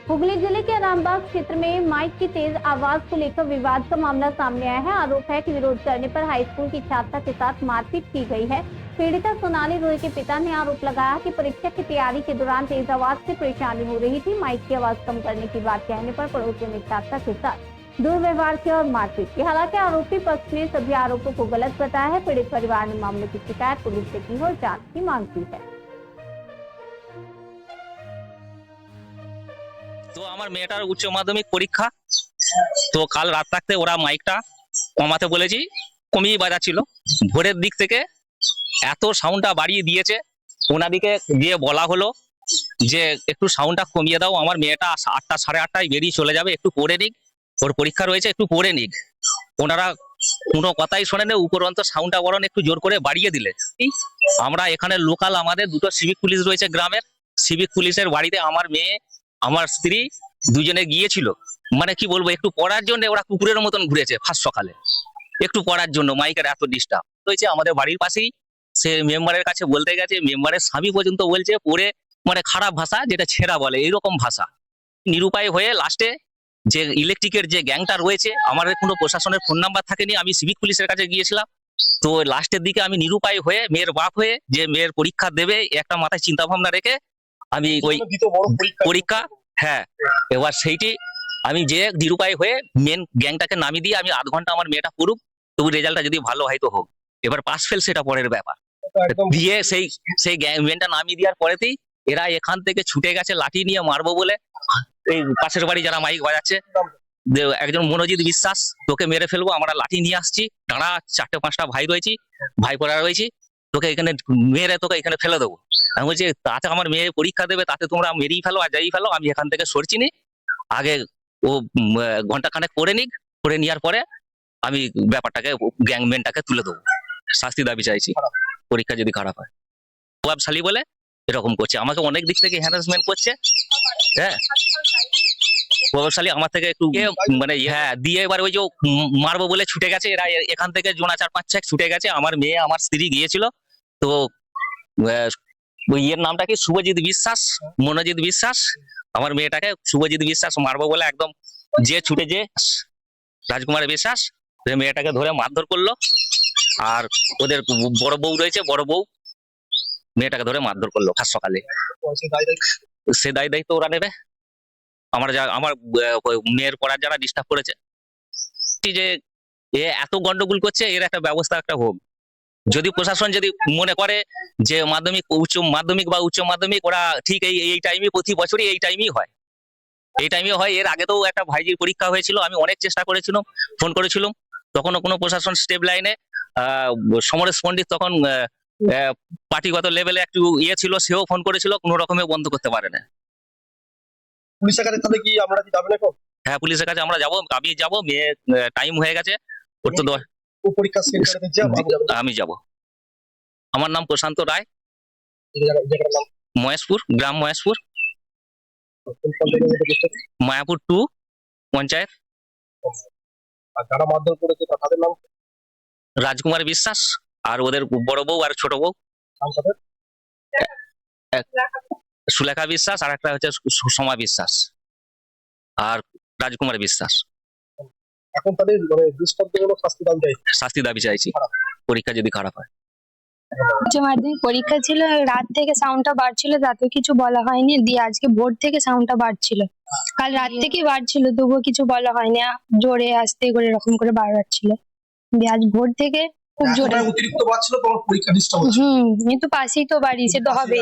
हुगली जिले के रामबाग क्षेत्र में माइक की तेज आवाज को लेकर विवाद का मामला सामने आया है। आरोप है कि विरोध करने पर हाई स्कूल की छात्रा के साथ मारपीट की गई है। पीड़िता सोनाली रोय के पिता ने आरोप लगाया कि परीक्षा की तैयारी के दौरान तेज आवाज से परेशानी हो रही थी। माइक की आवाज कम करने की बात कहने पर पड़ोसियों ने छात्रा के साथ दुर्व्यवहार किया और मारपीट की। हालांकि आरोपी पक्ष ने सभी आरोपों को गलत बताया है। पीड़ित परिवार ने मामले की शिकायत पुलिस से की और जाँच की मांग की है। তো আমার মেয়েটার উচ্চ মাধ্যমিক পরীক্ষা, তো কাল রাত থাকতে ওরা মাইকটা কমাতে বলেছি, কমিয়ে বাজাচ্ছিল। ভোরের দিক থেকে এত সাউন্ডটা বাড়িয়ে দিয়েছে, ওনাদিকে গিয়ে বলা হলো যে একটু সাউন্ডটা কমিয়ে দাও, আমার মেয়েটা 8টা সাড়ে 8টায় বেরিয়ে চলে যাবে, একটু পড়ে নিক, ওর পরীক্ষা রয়েছে, একটু পড়ে নিক। ওনারা কোনো কথাই শোনেন, উপরন্ত সাউন্ডটা বরং একটু জোর করে বাড়িয়ে দিলে। আমরা এখানে লোকাল আমাদের দুটো সিভিক পুলিশ রয়েছে গ্রামের, সিভিক পুলিশের বাড়িতে আমার মেয়ে আমার স্ত্রী দুজনে গিয়েছিল। মানে কি বলবো, একটু পড়ার জন্য ওরা কুকুরের মতন ঘুরেছে ফার্স্ট সকালে, একটু পড়ার জন্য মাইকের এত ডিস্টার্ব হয়েছে। আমাদের বাড়ির পাশেই সে মেম্বারের কাছে বলতে গেছে, মেম্বারের স্বামী পর্যন্ত বলছে পড়ে, মানে খারাপ ভাষা যেটা ছেঁড়া বলে এইরকম ভাষা। নিরুপায় হয়ে লাস্টে যে ইলেকট্রিকের যে গ্যাংটা রয়েছে, আমাদের কোনো প্রশাসনের ফোন নাম্বার থাকেনি, আমি সিভিক পুলিশের কাছে গিয়েছিলাম। তো লাস্টের দিকে আমি নিরুপায় হয়ে, মেয়ের বাপ হয়ে, যে মেয়ের পরীক্ষা দেবে একটা মাথায় চিন্তা ভাবনা রেখে আমি ওই পরীক্ষা, হ্যাঁ, এবার সেইটি আমি যে নিরুপায় হয়ে মেন গ্যাংটাকে নামিয়ে দিয়ে আমি 8 ঘন্টা আমার মেয়েটা পড়ুক, তবু রেজাল্টটা যদি ভালো হয় তো হোক, এবার পাস ফেল সেটা পরের ব্যাপার। দিয়ে সেই সেই মেনটা নামিয়ে দেওয়ার পরেতেই এরা এখান থেকে ছুটে গেছে লাঠি নিয়ে মারবো বলে। এই পাশের বাড়ি যারা মাইক বাজাচ্ছে, একজন মনোজিৎ বিশ্বাস, তোকে মেরে ফেলবো, আমরা লাঠি নিয়ে আসছি, দাঁড়া, 4টে 5টা ভাই রয়েছি, ভাই পড়া রয়েছি, তোকে এখানে মেরে তোকে এখানে ফেলে দেবো। আমি বলছি তাতে আমার মেয়ে পরীক্ষা দেবে, তাতে তোমরা মেরেই ফেলো আর যাই ফেলো, আমি এখান থেকে সরছি নি, আগে ও ঘন্টা খানেক পড়ে নিক, পড়ে নেওয়ার পরে আমি ব্যাপারটাকে গ্যাংম্যানটাকে তুলে দেবো, শাস্তি দাবি চাইছি পরীক্ষা যদি খারাপ হয়। প্রভাবশালী বলে এরকম করছে, আমাকে অনেক দিক থেকে হ্যারাসমেন্ট করছে। হ্যাঁ, প্রভাবশালী আমার থেকে একটু মানে হ্যাঁ দিয়ে এবার ওই যে মারবো বলে ছুটে গেছে এরা, এখান থেকে জোনা 4-5 ছুটে গেছে। আমার মেয়ে আমার স্ত্রী গিয়েছিল, তো ওই ইয়ের নামটা কি শুভজিৎ বিশ্বাস, মনোজিৎ বিশ্বাস, আমার মেয়েটাকে শুভজিৎ বিশ্বাস মারবো বলে একদম যে ছুটে যে রাজকুমার বিশ্বাস মেয়েটাকে ধরে মারধর করলো। আর ওদের বড় বউ রয়েছে, বড় বউ মেয়েটাকে ধরে মারধর করলো ফার্স্ট সকালে। সে দায়িত্ব ওরা নেবে। আমার মেয়ের পড়ার যারা ডিস্টার্ব করেছে, যে এ এত গন্ডগোল করছে, এর একটা ব্যবস্থা একটা হোক। যদি প্রশাসন যদি মনে করে যে মাধ্যমিক, উচ্চ মাধ্যমিক বা উচ্চ মাধ্যমিক ওরা ঠিক এই টাইমে, প্রতি বছরই এই টাইমই হয়, এই টাইমে হয়। এর আগে তো একটা ভাইজির পরীক্ষা হয়েছিল, আমি অনেক চেষ্টা করেছিলাম, ফোন করেছিলাম, তখনও কোনো প্রশাসন স্টেপ লাইনে, সমরেশ পণ্ডিত তখন পার্টিগত লেভেলে একটু ইয়ে ছিল, সেও ফোন করেছিল, কোনো রকমে বন্ধ করতে পারে না। পুলিশের কাছে তাহলে কি আমরা কি যাবেন এখন? হ্যাঁ, পুলিশের কাছে আমরা যাবো, আমি যাবো, মেয়ে টাইম হয়ে গেছে ওর তো। পরীক্ষা সেন্টারে আমি যাব। আমার নাম প্রশান্ত রায়, মহেশপুর, গ্রাম মহেশপুর, মায়াপুর 2 পঞ্চায়েত। যারা মারধর করেছে তাদের নাম? রাজকুমার বিশ্বাস, আর ওদের বড় বউ আর ছোট বউ সুলেখা বিশ্বাস, আর একটা হচ্ছে সুষমা বিশ্বাস, আর রাজকুমার বিশ্বাস। এখন তাদের মানে দৃষ্টান্তমূলক শাস্তি দাবি চাইছি পরীক্ষা যদি খারাপ হয়। উচ্চ মাধ্যমিক পরীক্ষা ছিল, রাত থেকে সাউন্ডটা বাড়ছিল, তাতে কিছু বলা হয়নি। দিয়ে আজকে ভোর থেকে সাউন্ডটা বাড়ছিল, কাল রাত থেকেই বাড়ছিল, তবুও কিছু বলা হয়নি, জোরে আস্তে করে এরকম করে বাড়ছিল। দিয়ে আজ ভোর থেকে খুব জোরে অতিরিক্ত বাড়ছিল, তোমার পরীক্ষা ডিস্টার্ব হচ্ছে। কিন্তু পাশেই তো বাড়ি, সে তো হবে।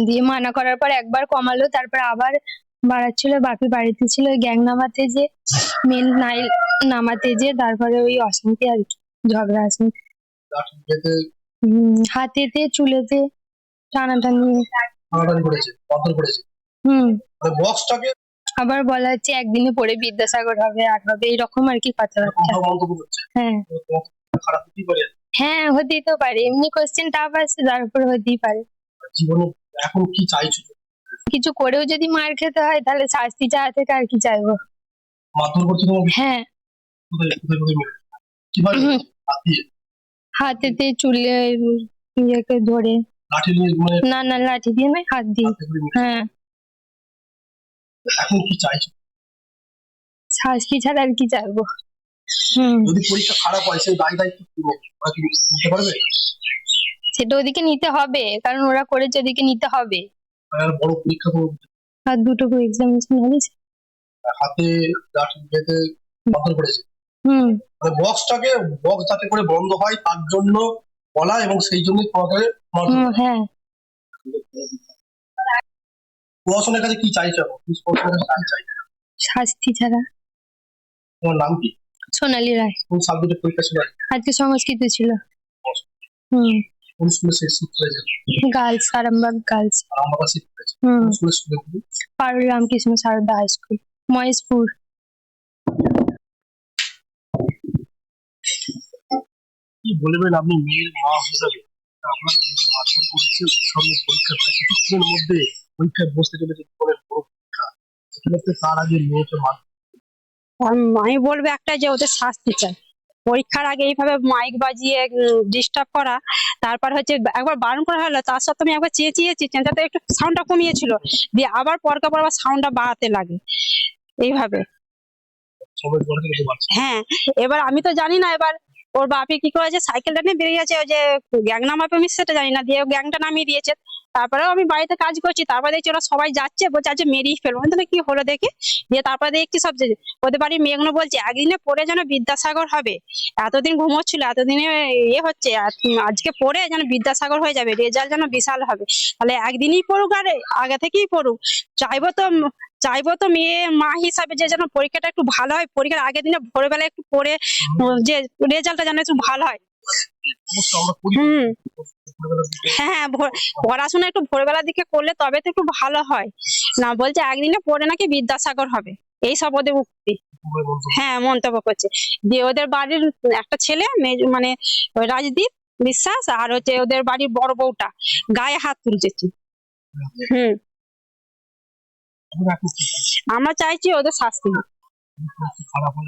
দিয়ে মানা করার পর একবার কমালো, তারপর আবার বাড়াচ্ছিল। বাপি বাড়িতে ছিল, গ্যাং নামাতে যে মেন নামাতে যে, তারপরে ওই অশান্তি আর কি, ঝগড়া অশান্তি, হাতেতে চুলেতে টানাটানি করেছে, মারধর করেছে। বক্সটাকে আবার বলা হচ্ছে একদিনে পড়ে বিদ্যাসাগর হবে, আর হবে, এইরকম আর কি কথাবার্তা। হ্যাঁ হ্যাঁ, হতেই তো পারে, এমনি কোশ্চেন টাফ আছে, তারপর হতেই পারে। জীবনে এখন কি চাইছো? কিছু করেও যদি মার খেতে হয়, তাহলে শাস্তি চাওয়া থেকে আর কি চাইবো। মারধর করছে তোমাকে? হ্যাঁ, কিভাবে? হাতেতে চুলে ইয়েকে ধরে, লাঠি নিয়ে? না লাঠি দিয়ে নয়, হাত দিয়ে। হ্যাঁ। এখন কি চাইছো? শাস্তি ছাড়া আর কি চাইবো? যদি পরীক্ষা খারাপ হয় সেই দায় দায়িত্ব কি ওরা কি নিতে পারবে? সেটা ওদিকে নিতে হবে, কারণ ওরা করেছে, ওদিকে নিতে হবে। আর বড় পরীক্ষা তো আর দুটো এক্সামিনেশন হয়েছে। হাতে যেতে বন্ধ করেছে, মানে বক্স যাতে করে বন্ধ হয় তার জন্য বলা, এবং সেই জন্য তোমাকে হ্যাঁ। প্রশাসনের কাছে কি চাইছো? প্রশাসনের কাছে কি চাইছো? শাস্তি ছাড়া। তোমার নাম কি? সোনালী রায়। কোন সাবজেক্টে পরীক্ষা ছিল? আজকে সংস্কৃত ছিল। কোন স্কুলে শিফট হয়েছে? Girls, Arambagh girls. Arambagh shift হয়েছে। কোন স্কুলে স্টুডেন্ট? পারুল রামকৃষ্ণ সারদা হাই স্কুল, মহেশপুর। কি বলবেন আপনি মেয়ের মা হিসাবে? আপনার মেয়েকে মাস্টার করেছে উৎসর্গ পরীক্ষা, কিছুক্ষণের মধ্যে পরীক্ষায় বসতে চলেছে জীবনের বড় পরীক্ষা, সেখানে তার আগে মেয়েকে আমি বলবো একটা, যে ওদের শাস্তি চাই। পরীক্ষার আগে এইভাবে মাইক বাজিয়ে ডিস্টার্ব করা, তারপর হচ্ছে একবার বারণ করা হলো, তার সাথে আমি একবার চেঁচিয়েছি, চেঁচাতে একটু সাউন্ডটা কমিয়েছিল, দিয়ে আবার পরকে পর আবার সাউন্ডটা বাড়াতে লাগে এইভাবে। সবাই বলে দিতে পারছে। হ্যাঁ, এবার আমি তো জানি না, এবার ওর বাপি কি করেছে, সাইকেলটা নিয়ে বেরিয়ে গেছে, ওই যে গ্যাং নামাবে আমি সেটা জানি না, দিয়ে গ্যাংটা নামিয়ে দিয়েছে। তারপরেও আমি বাড়িতে কাজ করছি, তারপরে দেখছি ওরা সবাই যাচ্ছে, বলছে আজ মেরিয়ে ফেলবো, তাহলে কি হলো দেখি। দিয়ে তারপরে দেখছি সব ওদের বাড়ির মেয়েগুলো বলছে একদিনে পড়ে যেন বিদ্যাসাগর হবে, এতদিন ঘুমোচ্ছিল, এতদিনে হচ্ছে, আজকে পড়ে যেন বিদ্যাসাগর হয়ে যাবে, রেজাল্ট যেন বিশাল হবে। তাহলে একদিনই পড়ুক, আর আগে থেকেই পড়ুক। চাইবো তো মেয়ে মা হিসাবে যে যেন পরীক্ষাটা একটু ভালো হয়, পরীক্ষার আগের দিনে ভোরবেলা একটু পড়ে যে রেজাল্টটা যেন একটু ভালো হয়। হ্যাঁ, পড়াশোনা একটু ভোরবেলার দিকে করলে তবে তো একটু ভালো হয়। না, বলছে একদিনে পড়ে নাকি বিদ্যাসাগর হবে, এইসব ওদের উক্তি। হ্যাঁ, মন্তব্য করছে। দিয়ে ওদের বাড়ির একটা ছেলে মানে রাজদীপ বিশ্বাস, আর হচ্ছে ওদের বাড়ির বড় বউটা গায়ে হাত তুলছে। আমরা চাইছি ওদের শাস্তি হোক।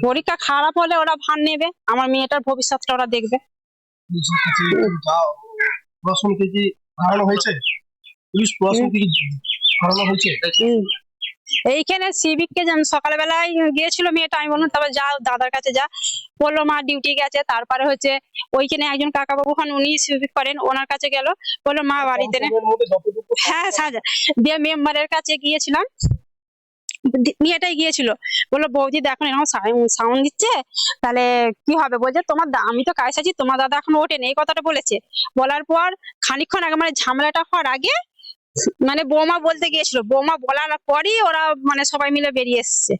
পরীক্ষা খারাপ হলে ওরা ভার নেবে, আমার মেয়েটার ভবিষ্যৎটা ওরা দেখবে। এইখানে সিভিককে সকালবেলায় গিয়েছিল মেয়েটা, আমি বললাম তারপর যাও দাদার কাছে যা, বললো মা ডিউটি গেছে। তারপরে হচ্ছে ওইখানে একজন কাকা বাবু খান, উনি সিভিক করেন, ওনার কাছে গেল, বললো মা বাড়িতে নেই। হ্যাঁ, সাজা দিয়ে মেম্বারের কাছে গিয়েছিলাম, মেয়েটাই গিয়েছিল, বললো বৌদি দেখুন এরকম সাউন্ড দিচ্ছে, তাহলে কি হবে? বলছে তোমার আমি তো কাজ আছি, তোমার দাদা এখন ওঠেনি, এই কথাটা বলেছে। বলার পর খানিকক্ষণ আগে, মানে ঝামেলাটা হওয়ার আগে, মানে বৌমা বলতে গিয়েছিল, বৌমা বলার পরই ওরা মানে সবাই মিলে বেরিয়ে এসছে।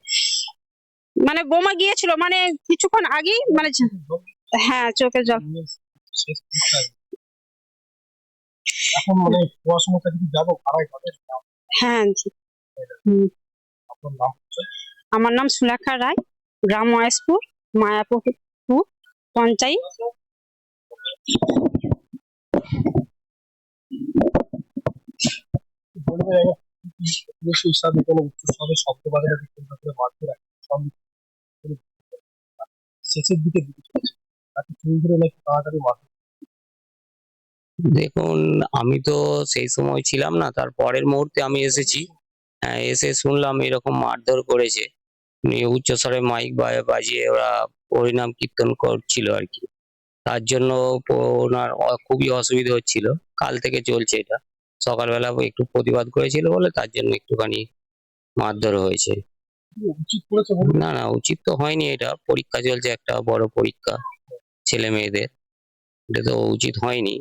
মানে বৌমা গিয়েছিল মানে কিছুক্ষণ আগেই, মানে হ্যাঁ, চোখের জল। এখন মানে পড়াশোনাটা যদি যাবো পাড়ায় হবে। হ্যাঁ, আমার নাম সুলেখা রায়, গ্রাম মহেশপুর, মায়াপুর পঞ্চায়েত। হিসাবে কোনো উচ্চস্তরের শব্দ বাজারে বাড়তে রাখে শেষের দিকে তাকে চুল ধরে নাকি তাড়াতাড়ি মারতে। দেখুন, আমি তো সেই সময় ছিলাম না, তার পরের মুহূর্তে আমি এসেছি। এসে শুনলাম এরকম মারধর করেছে, উচ্চস্বরে মাইক বাজিয়ে ওরা হরিনাম কীর্তন করছিল আর কি। তার জন্য ওনার খুবই অসুবিধা হচ্ছিল, কাল থেকে চলছে এটা। সকালবেলা একটু প্রতিবাদ করেছিল বলে তার জন্য একটুখানি মারধর হয়েছে। না না, উচিত তো হয়নি, এটা পরীক্ষা চলছে, একটা বড় পরীক্ষা ছেলে মেয়েদের, এটা তো উচিত হয়নি।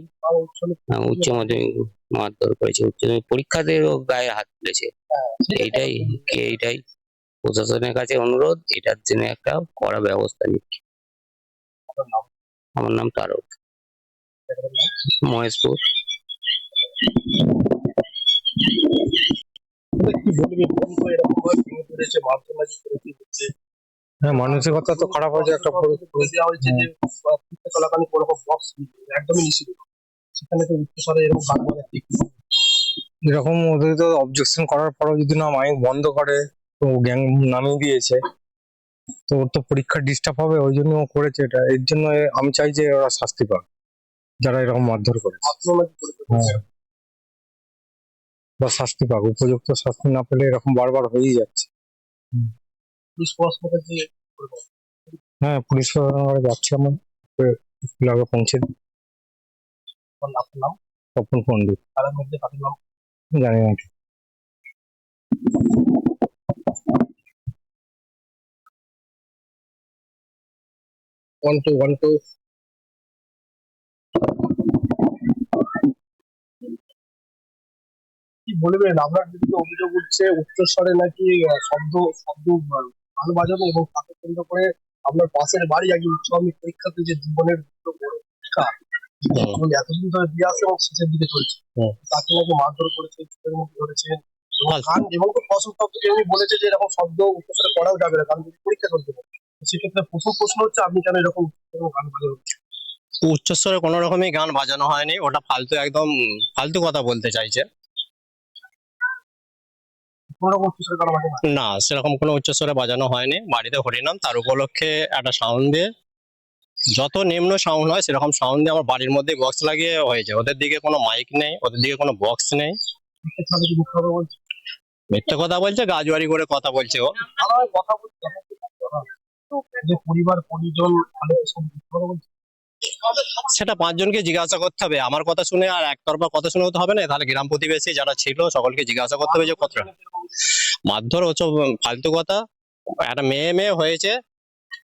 উচ্চ মাধ্যমিক মারধর করেছে, উচ্চ মাধ্যমিক পরীক্ষাতে গায়ে হাত তুলেছে। এইটাই প্রশাসনের কাছে অনুরোধ, এটার জন্য একটা কড়া ব্যবস্থা নিচ্ছে। আমার নাম তারক, মহেশপুর। হ্যাঁ, মানসিকতা তো খারাপ হয়েছে, একটা চলাকালীন কোনো বক্স একদমই নিষিদ্ধ, সেখানে তো উচ্চস্বরে এরকম গান বাজা ঠিক না। এরকম ওদের তো অবজেকশন করার পরও যদি না মাইক বন্ধ করে, তো গ্যাং নামিয়ে দিয়েছে, তো ওর তো পরীক্ষা ডিস্টার্ব হবে, ওই জন্য ও করেছে এটা। এর জন্য আমি চাই যে ওরা শাস্তি পাক, যারা এরকম মারধর করে। বা শাস্তি পাক, উপযুক্ত শাস্তি না পেলে এরকম বারবার হয়েই যাচ্ছে। পুলিশ প্রশাসনের কাছে হ্যাঁ, পুলিশ প্রশাসনের যাচ্ছে, আমার একটু আগে পৌঁছে দিই। আপনার নাম তপন পণ্ডিত, তাদের মধ্যে তাদের নাম জানি না ঠিক। 1212 কি বলবেন? আপনার বিরুদ্ধে অভিযোগ উঠছে উচ্চস্বরে নাকি শব্দ শব্দ গান বাজানো এবং তাকে কেন্দ্র করে আপনার পাশের বাড়ি একজন উচ্চ মাধ্যমিক পরীক্ষার্থী যে জীবনের দুটো বড় পরীক্ষা এবং এতদিন ধরে দিয়ে আসে এবং শেষের দিকে চলছে, তাকে নাকি মারধর করেছে, চোখের মুখ ধরেছেন এবং গান এবং তো প্রশ্ন এমনি বলেছে যে এরকম শব্দ উচ্চস্বরে করাও যাবে না, কারণ যদি পরীক্ষা চলতে পারে। সেক্ষেত্রে প্রথম প্রশ্ন হচ্ছে আপনি কেন এরকম গান বাজানো? উচ্চস্বরে কোনো রকমই গান বাজানো হয়নি, ওটা ফালতু, একদম ফালতু কথা বলতে চাইছে। কোনো রকম উচ্চস্বরে গান বাজানো হয়? না, সেরকম কোনো উচ্চস্বরে বাজানো হয়নি। বাড়িতে হরিনাম, তার উপলক্ষে একটা সাউন্ড দিয়ে, যত নিম্ন সাউন্ড হয় সেরকম সাউন্ড দিয়ে আমার বাড়ির মধ্যে বক্স লাগিয়ে হয়েছে। ওদের দিকে কোনো মাইক নেই, ওদের দিকে কোনো বক্স নেই। তাহলে কি মিথ্যা কথা বলছে? মিথ্যে কথা বলছে, গাজুয়ারি করে কথা বলছে ও। আমার কথা বলছে যে পরিবার পরিজন তাহলে সব মিথ্যা কথা বলছে। সেটা 5 জনকে জিজ্ঞাসা করতে হবে। আমার কথা শুনে আর একতরফা কথা শুনে তো হবে না, তাহলে গ্রাম প্রতিবেশী যারা ছিল সকলকে জিজ্ঞাসা করতে হবে যে কতটা মারধর হচ্ছে, ফালতু কথা। একটা মেয়ে হয়েছে,